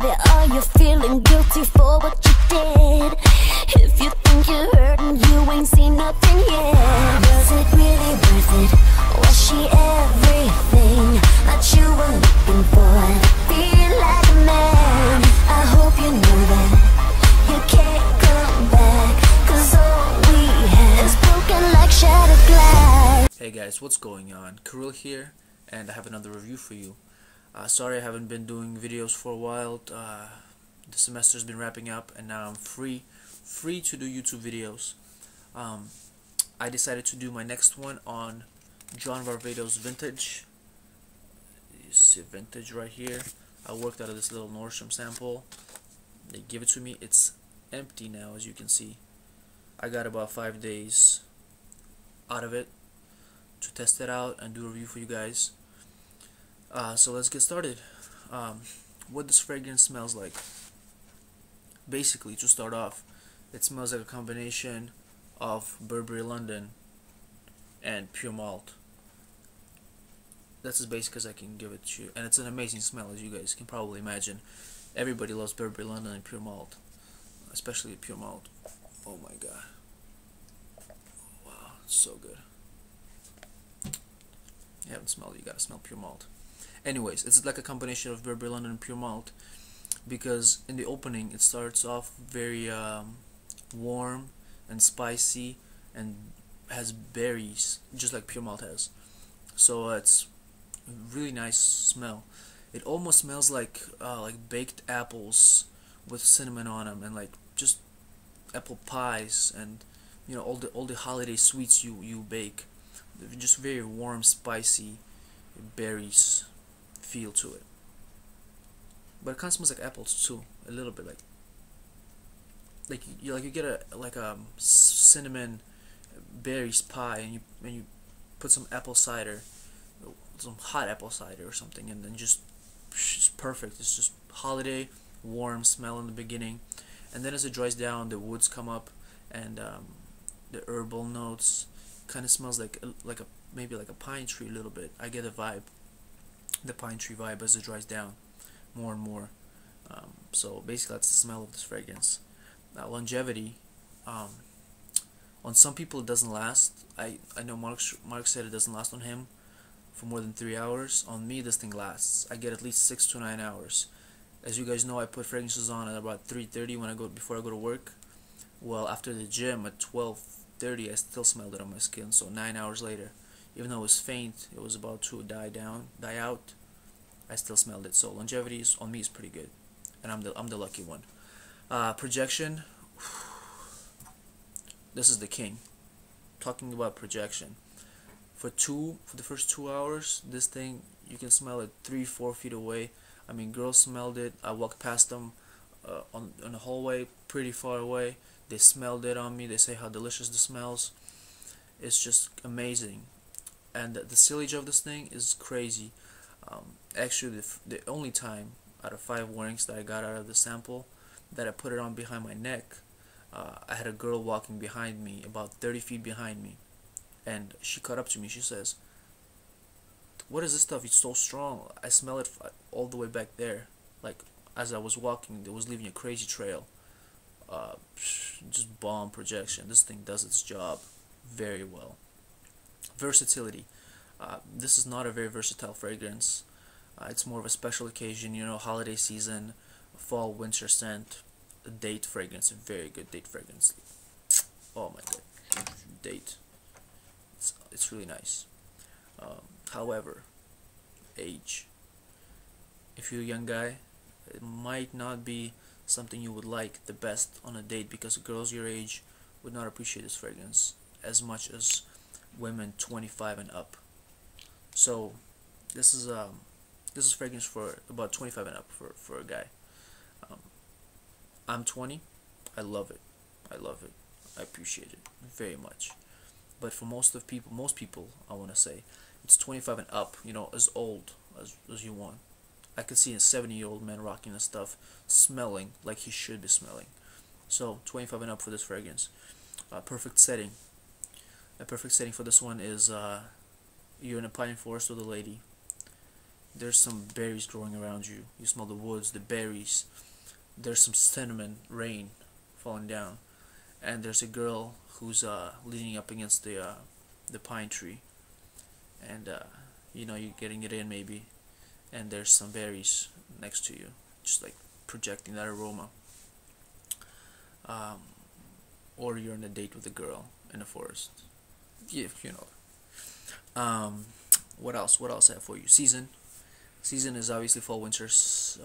baby, are you feeling guilty for what you did? If you think you're hurting, you ain't seen nothing yet. Was it really worth it? Was she everything that you were looking for? Feel like a man. I hope you know that you can't come back, 'cause all we have is broken like shattered glass. Hey guys, what's going on? Kirill here, and I have another review for you. Sorry I haven't been doing videos for a while. The semester's been wrapping up, and now I'm free to do YouTube videos. I decided to do my next one on VARVATOS Vintage. You see Vintage right here. I worked out of this little Nordstrom sample. They give it to me. It's empty now, as you can see. I got about 5 days out of it to test it out and do a review for you guys. So let's get started. What this fragrance smells like. Basically, to start off, it smells like a combination of Burberry London and pure malt. That's as basic as I can give it to you, and it's an amazing smell, as you guys can probably imagine. Everybody loves Burberry London and pure malt, especially pure malt. Oh my god, wow, it's so good. You haven't smelled it, you gotta smell pure malt. Anyways, it's like a combination of Burberry London and pure malt, because in the opening it starts off very warm and spicy and has berries, just like pure malt has. So it's a really nice smell. It almost smells like baked apples with cinnamon on them, and like just apple pies, and you know, all the holiday sweets you bake. Just very warm, spicy berries feel to it. But it kind of smells like apples too, a little bit, like you get a cinnamon berries pie, and you put some apple cider, some hot apple cider or something, and then just it's perfect. It's just holiday warm smell in the beginning, and then as it dries down, the woods come up, and the herbal notes. Kind of smells like maybe like a pine tree a little bit. I get a vibe, the pine tree vibe, as it dries down more and more. So basically that's the smell of this fragrance. Longevity, on some people it doesn't last. I know Mark said it doesn't last on him for more than 3 hours. On me, this thing lasts. I get at least 6 to 9 hours. As you guys know, I put fragrances on at about 3:30 before I go to work. Well, after the gym at 12:30, I still smelled it on my skin. So 9 hours later, even though it was faint, it was about to die out, I still smelled it. So longevity on me is pretty good, and I'm the lucky one. Projection, this is the king. Talking about projection, for the first 2 hours, this thing, you can smell it 3-4 feet away. I mean, girls smelled it. I walked past them on the hallway, pretty far away. They smelled it on me. They say how delicious this smells. It's just amazing, and the sillage of this thing is crazy. Actually, the only time out of 5 wearings that I got out of the sample that I put it on behind my neck, I had a girl walking behind me, about 30 feet behind me, and she caught up to me. She says, "What is this stuff? It's so strong. I smell it all the way back there." Like, as I was walking, it was leaving a crazy trail. Just bomb projection. This thing does its job very well. Versatility. This is not a very versatile fragrance. It's more of a special occasion, you know, holiday season, fall, winter scent, a date fragrance, a very good date fragrance. Oh my god, date. It's really nice. However, age. If you're a young guy, it might not be something you would like the best on a date, because girls your age would not appreciate this fragrance as much as women 25 and up. So this is fragrance for about 25 and up for a guy. I'm 20. I love it. I appreciate it very much. But for most people, I want to say, it's 25 and up. You know, as old as you want. I could see a 70-year-old man rocking this stuff, smelling like he should be smelling. So 25 and up for this fragrance. Perfect setting. A perfect setting for this one is you're in a pine forest with a lady. There's some berries growing around you. You smell the woods, the berries. There's some cinnamon rain falling down, and there's a girl who's leaning up against the pine tree, and you're getting it in maybe, and there's some berries next to you, just like projecting that aroma. Um, or you're on a date with a girl in a forest. Yeah, you know. What else? What else I have for you? Season. Season is obviously fall, winters.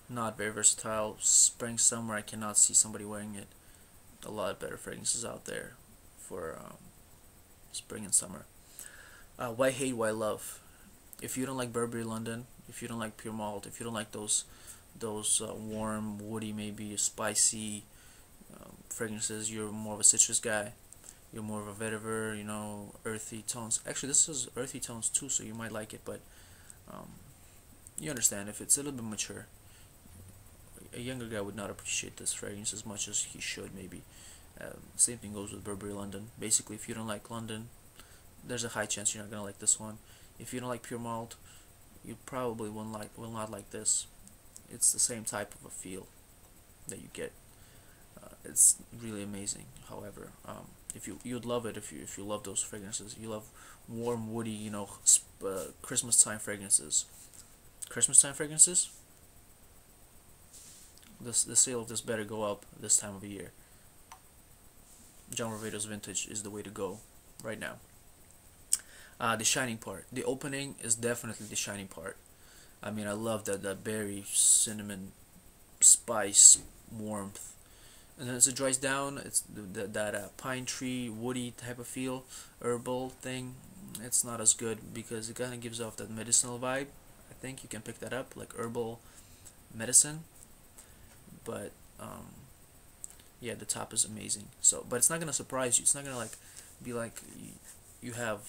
Not very versatile. Spring, summer, I cannot see somebody wearing it. A lot better fragrances out there for spring and summer. Why hate, why love? If you don't like Burberry London, if you don't like pure malt, if you don't like those warm, woody, maybe spicy fragrances, you're more of a citrus guy. You're more of a vetiver, earthy tones. Actually, this is earthy tones too, so you might like it, but you understand if it's a little bit mature. A younger guy would not appreciate this fragrance as much as he should, maybe. Same thing goes with Burberry London. Basically, if you don't like London, there's a high chance you're not gonna like this one. If you don't like pure malt, you probably will not like this. It's the same type of a feel that you get. It's really amazing. However, if you'd love it if you love those fragrances. You love warm, woody, Christmas time fragrances. Christmas time fragrances. The sale of this better go up this time of the year. John VARVATOS Vintage is the way to go right now. The shining part. The opening is definitely the shining part. I mean, I love that berry, cinnamon, spice, warmth. And then as it dries down, it's that pine tree, woody type of feel, herbal thing. It's not as good because it kind of gives off that medicinal vibe. I think you can pick that up, like herbal medicine. But yeah, the top is amazing. So, but it's not gonna surprise you. It's not gonna be like you have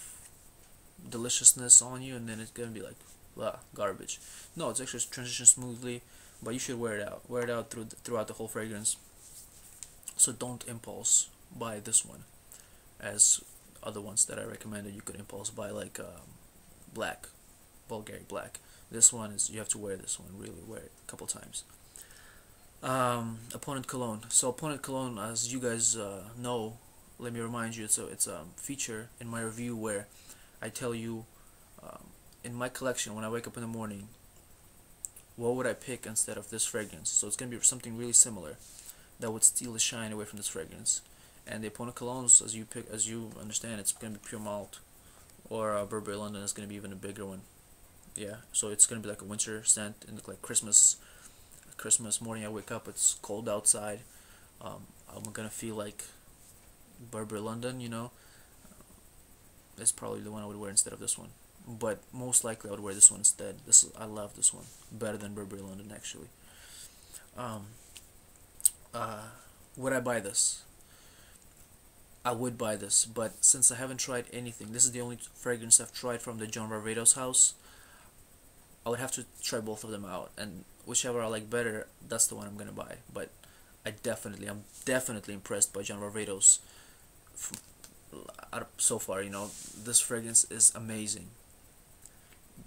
deliciousness on you, and then it's gonna be like garbage. No, it's actually transitions smoothly. But you should wear it out. Wear it out throughout the whole fragrance. So don't impulse buy this one, as other ones that I recommended you could impulse buy, like black, Bulgari black. This one is, you have to wear this one, really wear it a couple times. Opponent cologne. So opponent cologne, as you guys know, let me remind you, it's a feature in my review where I tell you in my collection when I wake up in the morning, what would I pick instead of this fragrance. So it's gonna be something really similar that would steal the shine away from this fragrance. And the opponent colognes, as you understand, it's gonna be pure malt, or Burberry London is gonna be even a bigger one. Yeah, so it's gonna be like a winter scent, and like Christmas morning. I wake up, it's cold outside. I'm gonna feel like Burberry London. It's probably the one I would wear instead of this one. But most likely I would wear this one instead. I love this one better than Burberry London, actually. Would I buy this? I would buy this, but since I haven't tried anything, this is the only fragrance I've tried from the John VARVATOS house. I would have to try both of them out, and whichever I like better, that's the one I'm gonna buy. But I'm definitely impressed by John VARVATOS so far. This fragrance is amazing.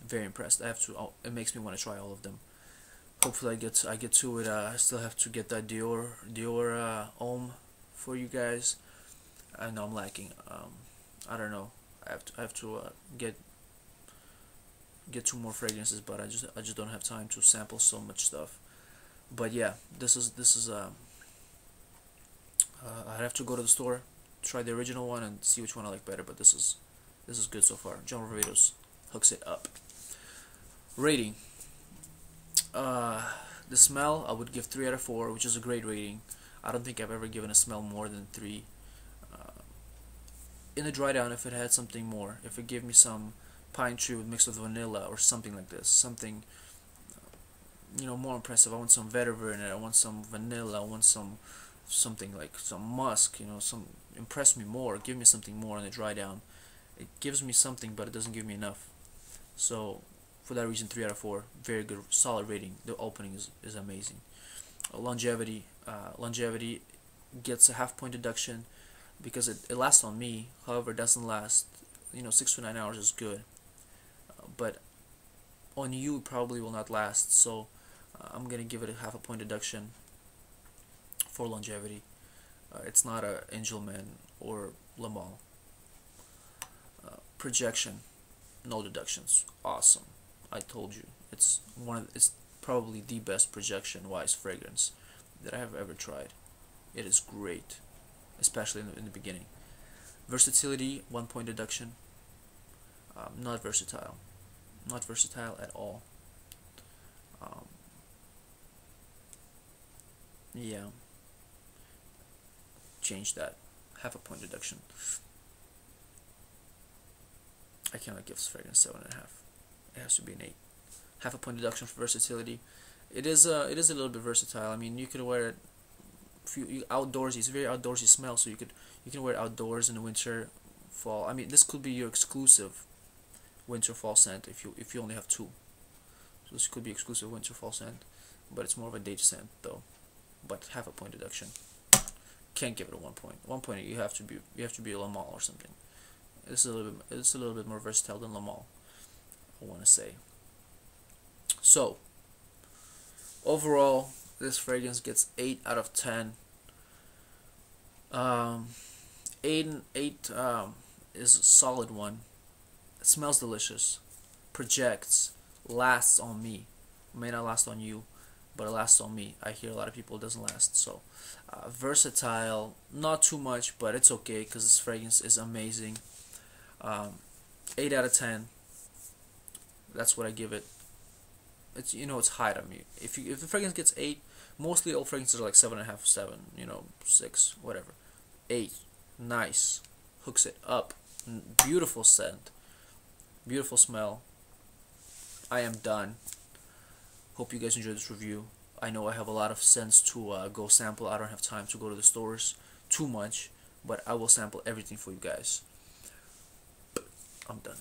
Very impressed. It makes me want to try all of them. Hopefully I get to it. I still have to get that Dior Homme for you guys. I know I'm lacking. I don't know. I have to get 2 more fragrances, but I just don't have time to sample so much stuff. But yeah, this is I'd have to go to the store, try the original one, and see which one I like better. But this is good so far. John VARVATOS hooks it up. Rating. The smell, I would give 3 out of 4, which is a great rating. I don't think I've ever given a smell more than 3. In the dry down, if it had something more, if it gave me some pine tree mixed with vanilla or something like this, something more impressive. I want some vetiver in it. I want some vanilla. I want something like some musk. Impress me more. Give me something more in the dry down. It gives me something, but it doesn't give me enough. So for that reason, 3 out of 4, very good, solid rating. The opening is amazing. Longevity gets a half-point deduction because it lasts on me. However, it doesn't last. 6 to 9 hours is good, but on you it probably will not last, so I'm gonna give it a half a point deduction for longevity. It's not a Angelman or Lamal. Projection, no deductions. Awesome. I told you, it's probably the best projection-wise fragrance that I have ever tried. It is great, especially in the beginning. Versatility, 1 point deduction. Not versatile. Not versatile at all. Yeah. Change that. Half a point deduction. I cannot give this fragrance 7.5. It has to be an 8. Half a point deduction for versatility. It is a little bit versatile. I mean, you could wear it outdoorsy. It's a very outdoorsy smell, so you can wear it outdoors in the winter, fall. I mean, this could be your exclusive winter fall scent if you only have 2. So this could be exclusive winter fall scent, but it's more of a date scent though. But half a point deduction. Can't give it a 1 point. 1 point. You have to be a Lamal or something. It's a little bit more versatile than Lamal, I want to say. So overall, this fragrance gets 8 out of 10. 8 is a solid one. It smells delicious, projects, lasts on me. May not last on you, but it lasts on me. I hear a lot of people it doesn't last. So versatile, not too much, but it's okay because this fragrance is amazing. 8 out of 10. That's what I give it. It's it's high on me. If the fragrance gets 8, mostly all fragrances are like 7.5, 7, 6, whatever. 8, nice, hooks it up. Beautiful scent, beautiful smell. I am done. Hope you guys enjoyed this review. I know I have a lot of scents to go sample. I don't have time to go to the stores too much, but I will sample everything for you guys. I'm done.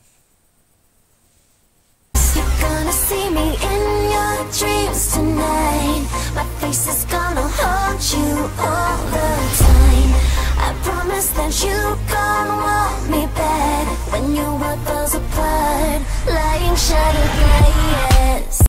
You're gonna see me in your dreams tonight. My face is gonna haunt you all the time. I promise that you gonna want me back when your world falls apart, lying shattered glass.